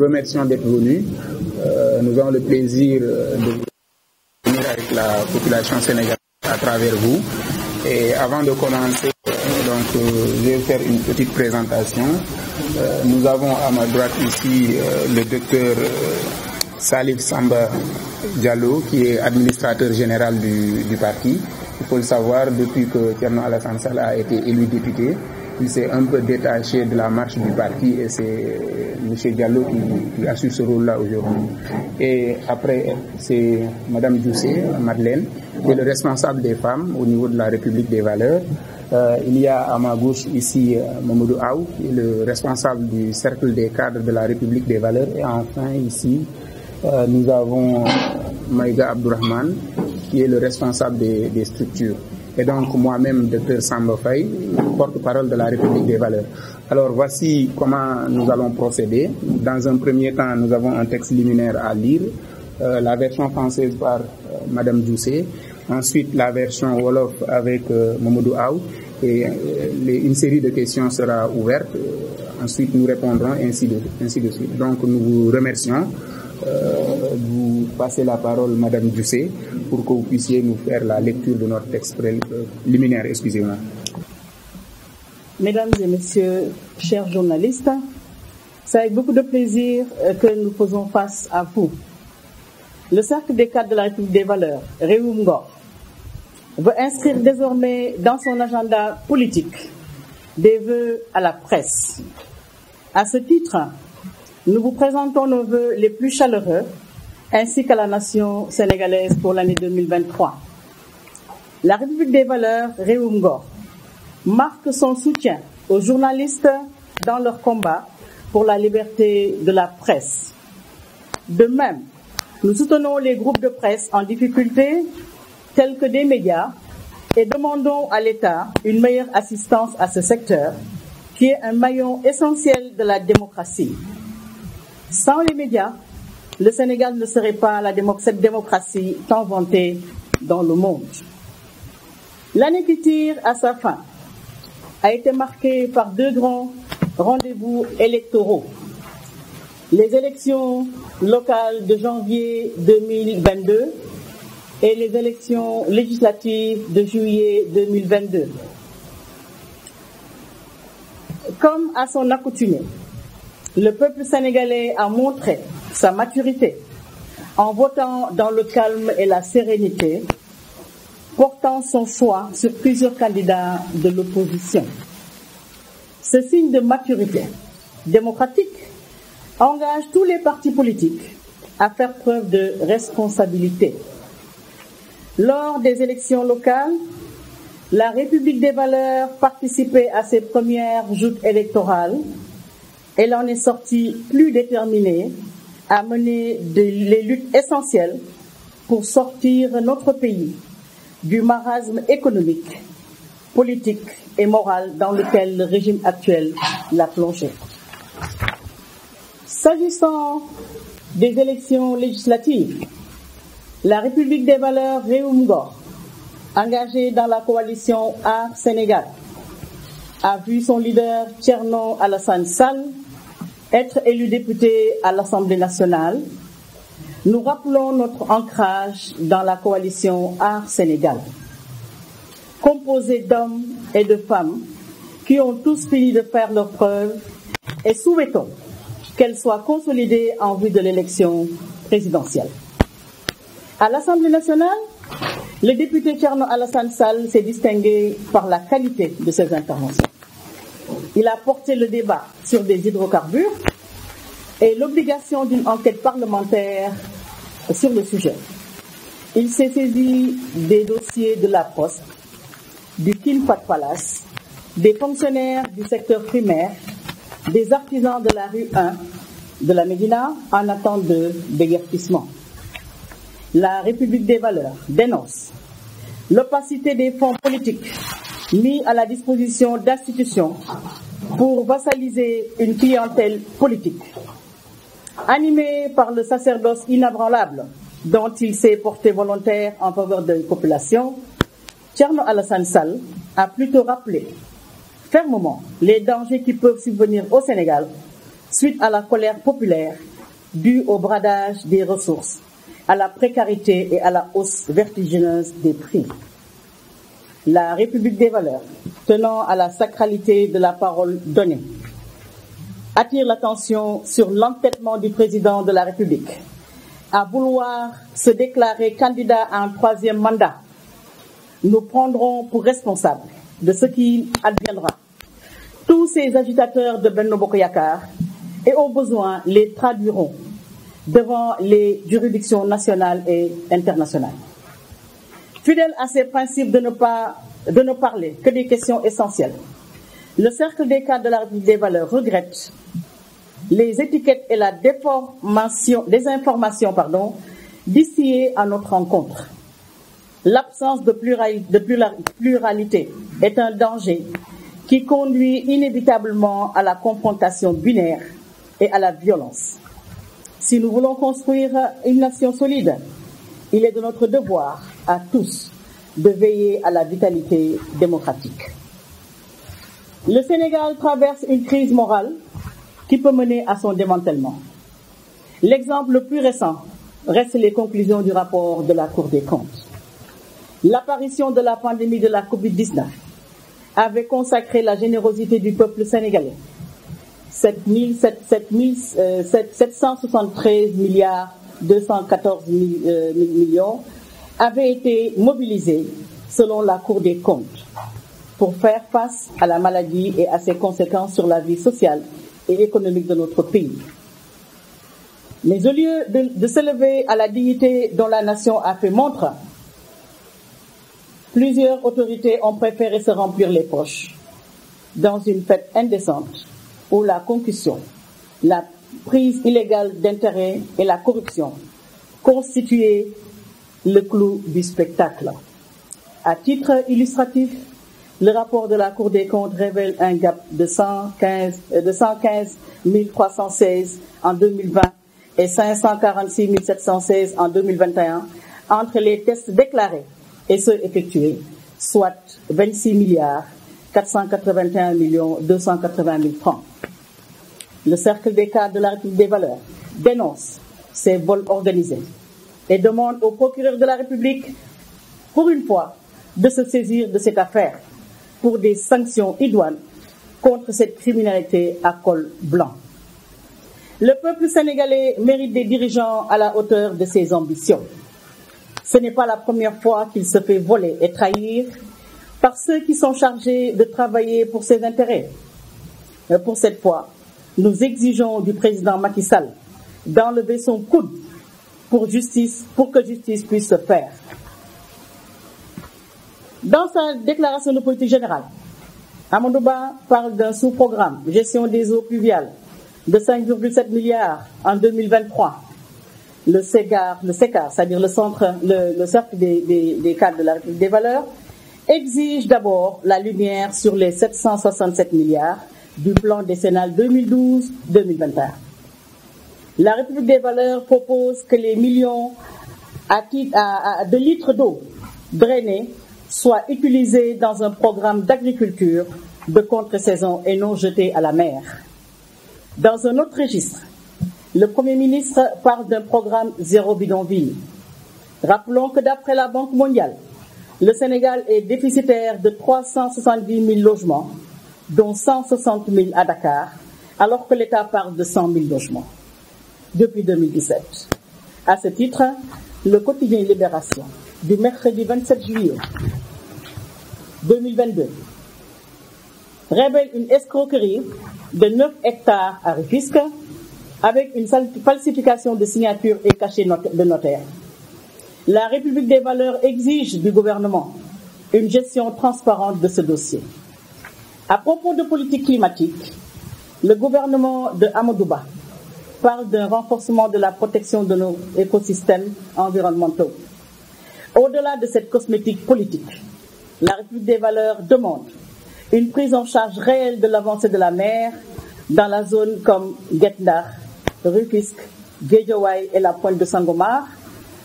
remercions d'être venus. Nous avons le plaisir de venir avec la population sénégalaise à travers vous. Et avant de commencer, je vais faire une petite présentation. Nous avons à ma droite ici le docteur Salif Samba Diallo, qui est administrateur général du parti. Il faut le savoir, depuis que Thierno Alassane Sall a été élu député, il s'est un peu détaché de la marche du parti et c'est M. Diallo qui assure ce rôle-là aujourd'hui. Et après, c'est Mme Doucet, Madeleine, qui est le responsable des femmes au niveau de la République des valeurs. Il y a à ma gauche ici Mamadou Aou, qui est le responsable du cercle des cadres de la République des valeurs. Et enfin ici, nous avons Maïga Abdourahmane, qui est le responsable des structures. Et donc moi-même, Dr Samba Faye, porte-parole de la République des valeurs. Alors voici comment nous allons procéder. Dans un premier temps, nous avons un texte liminaire à lire, la version française par Madame Doucet, ensuite la version Wolof avec Mamadou Aou, et une série de questions sera ouverte. Ensuite, nous répondrons ainsi de suite. Donc nous vous remercions. Vous passez la parole, Madame Doucet, pour que vous puissiez nous faire la lecture de notre texte liminaire. Excusez-moi. Mesdames et messieurs, chers journalistes, c'est avec beaucoup de plaisir que nous faisons face à vous. Le Cercle des cadres de la République des valeurs, Réewum Ngor, veut inscrire désormais dans son agenda politique des vœux à la presse. À ce titre, nous vous présentons nos vœux les plus chaleureux, ainsi qu'à la nation sénégalaise pour l'année 2023. La République des valeurs, Réewum Ngor, marque son soutien aux journalistes dans leur combat pour la liberté de la presse. De même, nous soutenons les groupes de presse en difficulté, tels que des médias, et demandons à l'État une meilleure assistance à ce secteur, qui est un maillon essentiel de la démocratie. Sans les médias, le Sénégal ne serait pas cette démocratie tant vantée dans le monde. L'année qui tire à sa fin a été marquée par deux grands rendez-vous électoraux. Les élections locales de janvier 2022 et les élections législatives de juillet 2022. Comme à son accoutumée, le peuple sénégalais a montré sa maturité en votant dans le calme et la sérénité, portant son choix sur plusieurs candidats de l'opposition. Ce signe de maturité démocratique engage tous les partis politiques à faire preuve de responsabilité. Lors des élections locales, la République des valeurs participait à ses premières joutes électorales. Elle en est sortie plus déterminée à mener les luttes essentielles pour sortir notre pays du marasme économique, politique et moral dans lequel le régime actuel l'a plongé. S'agissant des élections législatives, la République des valeurs Réewum Ngor, engagée dans la coalition Aar Sénégal, a vu son leader Thierno Alassane Sall être élu député à l'Assemblée nationale. Nous rappelons notre ancrage dans la coalition Aar Sénégal, composée d'hommes et de femmes qui ont tous fini de faire leurs preuves, et souhaitons qu'elle soit consolidée en vue de l'élection présidentielle. À l'Assemblée nationale, le député Thierno Alassane Sall s'est distingué par la qualité de ses interventions. Il a porté le débat sur des hydrocarbures et l'obligation d'une enquête parlementaire sur le sujet. Il s'est saisi des dossiers de la Poste, du King Fahd Palace, des fonctionnaires du secteur primaire, des artisans de la rue 1 de la Médina en attente de déguerpissement. La République des valeurs dénonce l'opacité des fonds politiques mis à la disposition d'institutions pour vassaliser une clientèle politique. Animé par le sacerdoce inébranlable dont il s'est porté volontaire en faveur de la population, Thierno Alassane Sall a plutôt rappelé fermement les dangers qui peuvent subvenir au Sénégal suite à la colère populaire due au bradage des ressources, à la précarité et à la hausse vertigineuse des prix. La République des valeurs, tenant à la sacralité de la parole donnée, attire l'attention sur l'entêtement du président de la République à vouloir se déclarer candidat à un troisième mandat. Nous prendrons pour responsables de ce qui adviendra tous ces agitateurs de Benno Bokk Yakaar et au besoin les traduiront devant les juridictions nationales et internationales. Fidèle à ces principes de ne parler que des questions essentielles, le Cercle des cadres de la République des valeurs regrette les étiquettes et la désinformation distillées à notre rencontre. L'absence de pluralité est un danger qui conduit inévitablement à la confrontation binaire et à la violence. Si nous voulons construire une nation solide, il est de notre devoir à tous de veiller à la vitalité démocratique. Le Sénégal traverse une crise morale qui peut mener à son démantèlement. L'exemple le plus récent reste les conclusions du rapport de la Cour des comptes. L'apparition de la pandémie de la Covid-19 avait consacré la générosité du peuple sénégalais. 773 milliards 214 millions avaient été mobilisés selon la Cour des comptes pour faire face à la maladie et à ses conséquences sur la vie sociale et économique de notre pays. Mais au lieu de s'élever à la dignité dont la nation a fait montre, plusieurs autorités ont préféré se remplir les poches dans une fête indécente où la concussion, la prise illégale d'intérêts et la corruption constituaient le clou du spectacle. À titre illustratif, le rapport de la Cour des comptes révèle un gap de 115 316 en 2020 et 546 716 en 2021 entre les tests déclarés et ceux effectués, soit 26 milliards 481 280 000 francs. Le Cercle des cadres de la République des valeurs dénonce ces vols organisés et demande au procureur de la République, pour une fois, de se saisir de cette affaire pour des sanctions idoines contre cette criminalité à col blanc. Le peuple sénégalais mérite des dirigeants à la hauteur de ses ambitions. Ce n'est pas la première fois qu'il se fait voler et trahir par ceux qui sont chargés de travailler pour ses intérêts. Mais pour cette fois, nous exigeons du président Macky Sall d'enlever son coude pour que justice puisse se faire. Dans sa déclaration de politique générale, Amadou Ba parle d'un sous-programme gestion des eaux pluviales de 5,7 milliards en 2023. Le CECAR, c'est-à-dire le cercle des cadres de la République des valeurs, exige d'abord la lumière sur les 767 milliards du plan décennal 2012-2021. La République des valeurs propose que les millions de litres d'eau drainés soient utilisés dans un programme d'agriculture de contre-saison et non jetés à la mer. Dans un autre registre, le Premier ministre parle d'un programme zéro bidonville. Rappelons que d'après la Banque mondiale, le Sénégal est déficitaire de 370 000 logements, dont 160 000 à Dakar, alors que l'État parle de 100 000 logements depuis 2017. À ce titre, le quotidien Libération du mercredi 27 juillet 2022 révèle une escroquerie de 9 hectares à Rufisque avec une falsification de signature et cachet de notaire. La République des valeurs exige du gouvernement une gestion transparente de ce dossier. À propos de politique climatique, le gouvernement de Amadou Ba parle d'un renforcement de la protection de nos écosystèmes environnementaux. Au-delà de cette cosmétique politique, la République des valeurs demande une prise en charge réelle de l'avancée de la mer dans la zone comme Guet Ndar, Rufisque, Guédiawaye et la pointe de Sangomar,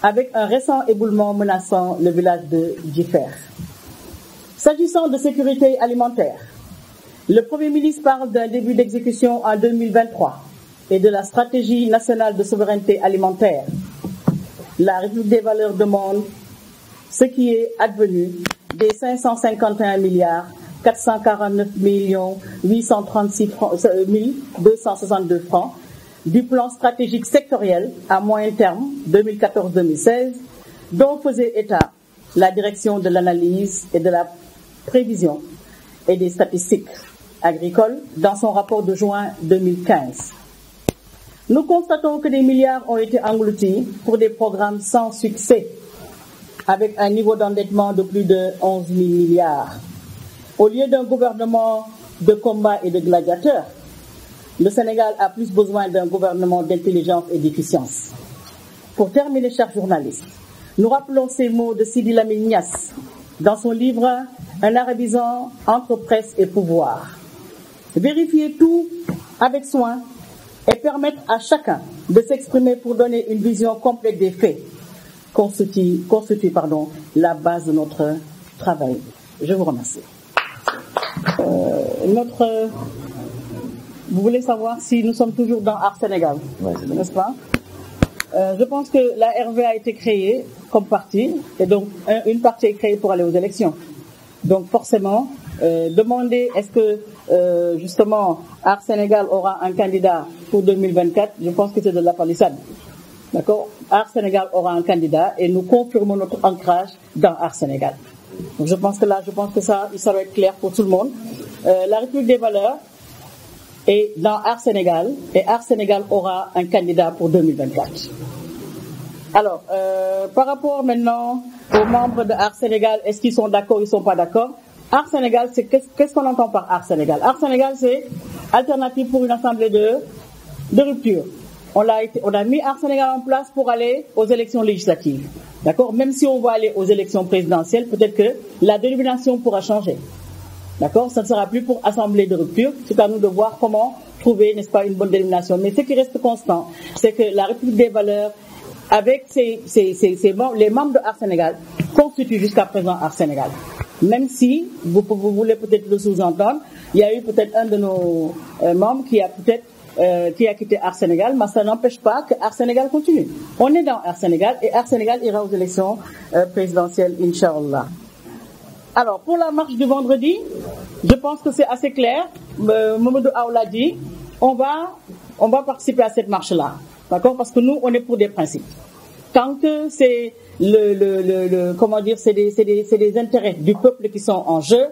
avec un récent éboulement menaçant le village de Djifer. S'agissant de sécurité alimentaire, le Premier ministre parle d'un début d'exécution en 2023 et de la stratégie nationale de souveraineté alimentaire, la République des valeurs demande ce qui est advenu des 551 milliards 449 836 262 francs du plan stratégique sectoriel à moyen terme 2014-2016 dont faisait état la direction de l'analyse et de la prévision et des statistiques agricoles dans son rapport de juin 2015. Nous constatons que des milliards ont été engloutis pour des programmes sans succès, avec un niveau d'endettement de plus de 11 000 milliards. Au lieu d'un gouvernement de combat et de gladiateurs, le Sénégal a plus besoin d'un gouvernement d'intelligence et d'efficience. Pour terminer, chers journalistes, nous rappelons ces mots de Sidi Lamine Niasse dans son livre « Un arabisant entre presse et pouvoir ». Vérifier tout avec soin et permettre à chacun de s'exprimer pour donner une vision complète des faits constitue la base de notre travail. Je vous remercie. Vous voulez savoir si nous sommes toujours dans Art Sénégal, n'est-ce pas? Je pense que la RV a été créée comme parti, et donc une partie est créée pour aller aux élections. Donc forcément, demander est-ce que justement Art Sénégal aura un candidat pour 2024, je pense que c'est de la palissade. D'accord? Art Sénégal aura un candidat et nous confirmons notre ancrage dans Art Sénégal. Donc je pense que ça va être clair pour tout le monde. La République des valeurs est dans Art Sénégal et Art Sénégal aura un candidat pour 2024. Alors, par rapport maintenant aux membres de Art Sénégal, est-ce qu'ils sont d'accord, ils ne sont pas d'accord? Art Sénégal, c'est qu'est-ce qu'on entend par Art Sénégal? Art Sénégal, c'est alternative pour une assemblée de rupture. On a mis Art Sénégal en place pour aller aux élections législatives. D'accord? Même si on va aller aux élections présidentielles, peut-être que la dénomination pourra changer. D'accord? Ça ne sera plus pour assemblée de rupture. C'est à nous de voir comment trouver, n'est-ce pas, une bonne dénomination. Mais ce qui reste constant, c'est que la République des valeurs, avec les membres de Art Sénégal, constituent jusqu'à présent Art Sénégal. Même si, vous voulez peut-être le sous-entendre, il y a eu peut-être un de nos membres qui a quitté Art Sénégal, mais ça n'empêche pas que Art Sénégal continue. On est dans Art Sénégal et Art Sénégal ira aux élections présidentielles, Inch'Allah. Alors, pour la marche du vendredi, je pense que c'est assez clair. Mamadou Aoula dit, on va participer à cette marche-là. D'accord? Parce que nous, on est pour des principes. Tant que c'est c'est des intérêts du peuple qui sont en jeu,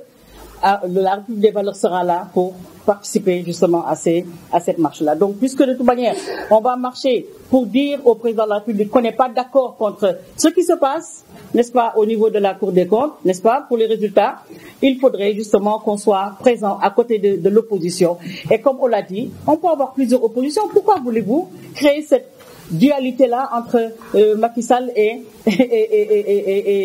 la République des valeurs sera là pour participer justement à cette marche-là. Donc, puisque de toute manière, on va marcher pour dire au président de la République qu'on n'est pas d'accord contre ce qui se passe, n'est-ce pas, au niveau de la Cour des comptes, n'est-ce pas, pour les résultats, il faudrait justement qu'on soit présent à côté de l'opposition. Et comme on l'a dit, on peut avoir plusieurs oppositions. Pourquoi voulez-vous créer cette dualité-là entre Macky Sall et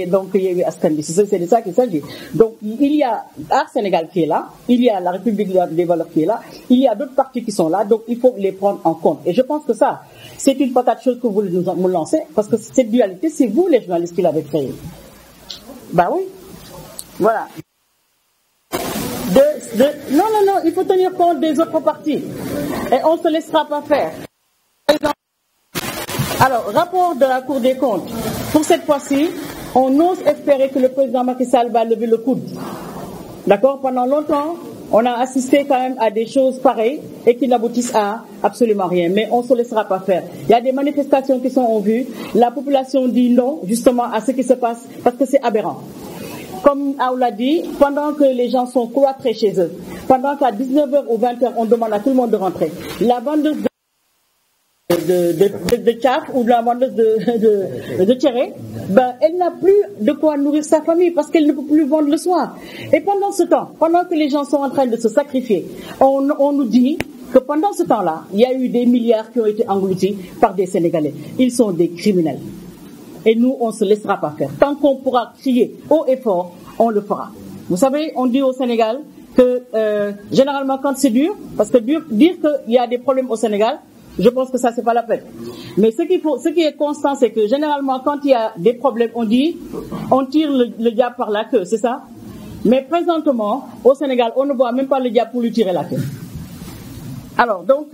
donc c'est de ça qu'il s'agit. Donc il y a Art Sénégal qui est là, il y a la République des valeurs qui est là, il y a d'autres partis qui sont là, donc il faut les prendre en compte. Et je pense que ça, c'est une patate chaude que vous voulez nous lancer, parce que cette dualité, c'est vous les journalistes qui l'avez créée. Bah oui, voilà. Non, il faut tenir compte des autres partis. Et on ne se laissera pas faire. Alors, rapport de la Cour des comptes. Pour cette fois-ci, on ose espérer que le président Macky Sall va lever le coude. D'accord? Pendant longtemps, on a assisté quand même à des choses pareilles et qui n'aboutissent à absolument rien. Mais on ne se laissera pas faire. Il y a des manifestations qui sont en vue. La population dit non, justement, à ce qui se passe, parce que c'est aberrant. Comme Aoula dit, pendant que les gens sont cloîtrés chez eux, pendant qu'à 19h ou 20h, on demande à tout le monde de rentrer, la vendeuse de tchaf ou de la vendeuse de tchéré, elle n'a plus de quoi nourrir sa famille parce qu'elle ne peut plus vendre le soir. Et pendant ce temps, pendant que les gens sont en train de se sacrifier, on nous dit que pendant ce temps-là, il y a eu des milliards qui ont été engloutis par des Sénégalais. Ils sont des criminels. Et nous, on ne se laissera pas faire. Tant qu'on pourra crier haut et fort, on le fera. Vous savez, on dit au Sénégal que généralement quand c'est dur, parce que dire qu'il y a des problèmes au Sénégal, je pense que ça, c'est pas la peine. Mais ce qui est constant, c'est que généralement, quand il y a des problèmes, on tire le diable par la queue, c'est ça? Mais présentement, au Sénégal, on ne voit même pas le diable pour lui tirer la queue. Alors, donc,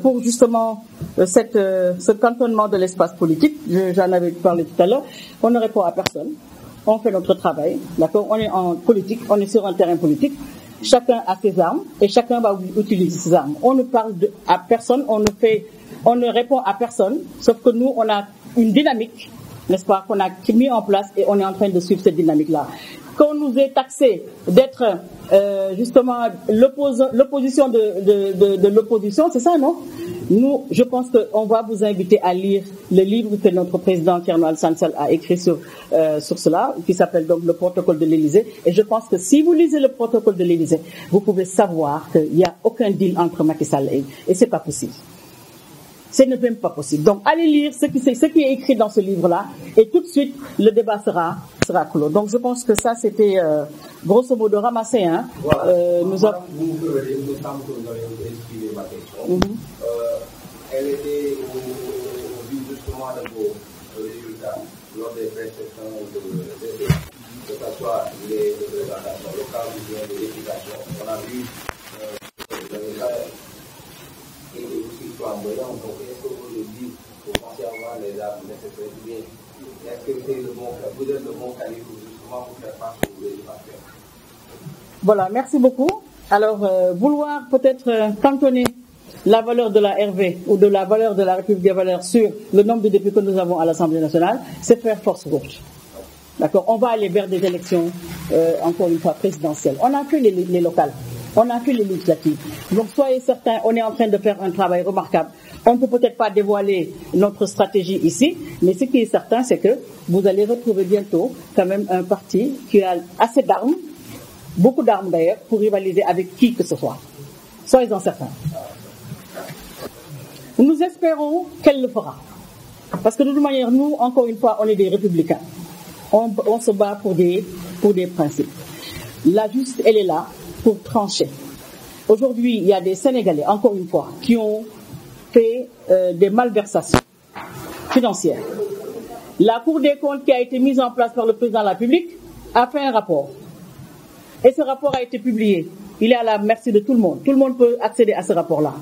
pour justement ce cantonnement de l'espace politique, j'en avais parlé tout à l'heure, on ne répond à personne, on fait notre travail, d'accord, on est en politique, on est sur un terrain politique, chacun a ses armes et chacun va utiliser ses armes. On ne parle à personne, on ne répond à personne, sauf que nous, on a une dynamique, n'est-ce pas, qu'on a mis en place et on est en train de suivre cette dynamique-là. Qu'on nous ait taxé d'être justement l'opposition de l'opposition, c'est ça, non? Nous, je pense qu'on va vous inviter à lire le livre que notre président Thierno Alassane Sall a écrit sur cela, qui s'appelle donc le protocole de l'Élysée. Et je pense que si vous lisez le protocole de l'Élysée, vous pouvez savoir qu'il n'y a aucun deal entre Macky Sall et c'est pas possible. Ce n'est même pas possible. Donc, allez lire ce qui est écrit dans ce livre-là, et tout de suite, le débat sera clos. Donc, je pense que ça, c'était grosso modo ramassé. Hein. Voilà. Nous avons... Vous avez expliqué ma question. Elle était au vu justement de vos résultats lors des précédents que ce soit les représentations locales ou bien de l'éducation. On a vu et aussi flamboyant. Donc, est-ce que vous le dites pour penser avoir les armes nécessaires ou bien est-ce que vous êtes le bon calibre justement pour faire face aux éducateurs? Voilà, merci beaucoup. Alors, vouloir peut-être cantonner la valeur de la RV ou de la valeur de la République des valeurs sur le nombre de députés que nous avons à l'Assemblée nationale, c'est faire force haute. D'accord? On va aller vers des élections, encore une fois, présidentielles. On a fait les locales. On a fait les législatives. Donc, soyez certains, on est en train de faire un travail remarquable. On ne peut peut-être pas dévoiler notre stratégie ici, mais ce qui est certain, c'est que vous allez retrouver bientôt quand même un parti qui a assez d'armes, beaucoup d'armes d'ailleurs, pour rivaliser avec qui que ce soit. Soyez-en certains. Nous espérons qu'elle le fera. Parce que de toute manière, nous, encore une fois, on est des républicains. On se bat pour des principes. La justice, elle est là pour trancher. Aujourd'hui, il y a des Sénégalais, encore une fois, qui ont fait des malversations financières. La Cour des comptes qui a été mise en place par le président de la République a fait un rapport. Et ce rapport a été publié. Il est à la merci de tout le monde. Tout le monde peut accéder à ce rapport-là.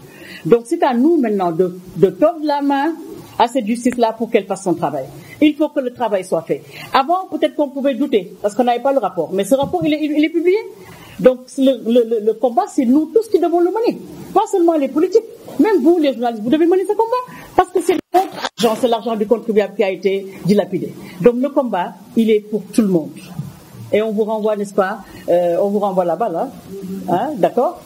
Donc c'est à nous maintenant de tordre la main à cette justice-là pour qu'elle fasse son travail. Il faut que le travail soit fait. Avant, peut-être qu'on pouvait douter, parce qu'on n'avait pas le rapport. Mais ce rapport, il est publié. Donc le combat, c'est nous tous qui devons le mener. Pas seulement les politiques. Même vous, les journalistes, vous devez mener ce combat. Parce que c'est notre argent, c'est l'argent du contribuable qui a été dilapidé. Donc le combat, il est pour tout le monde. Et on vous renvoie, n'est-ce pas, on vous renvoie là-bas, là. Hein, d'accord?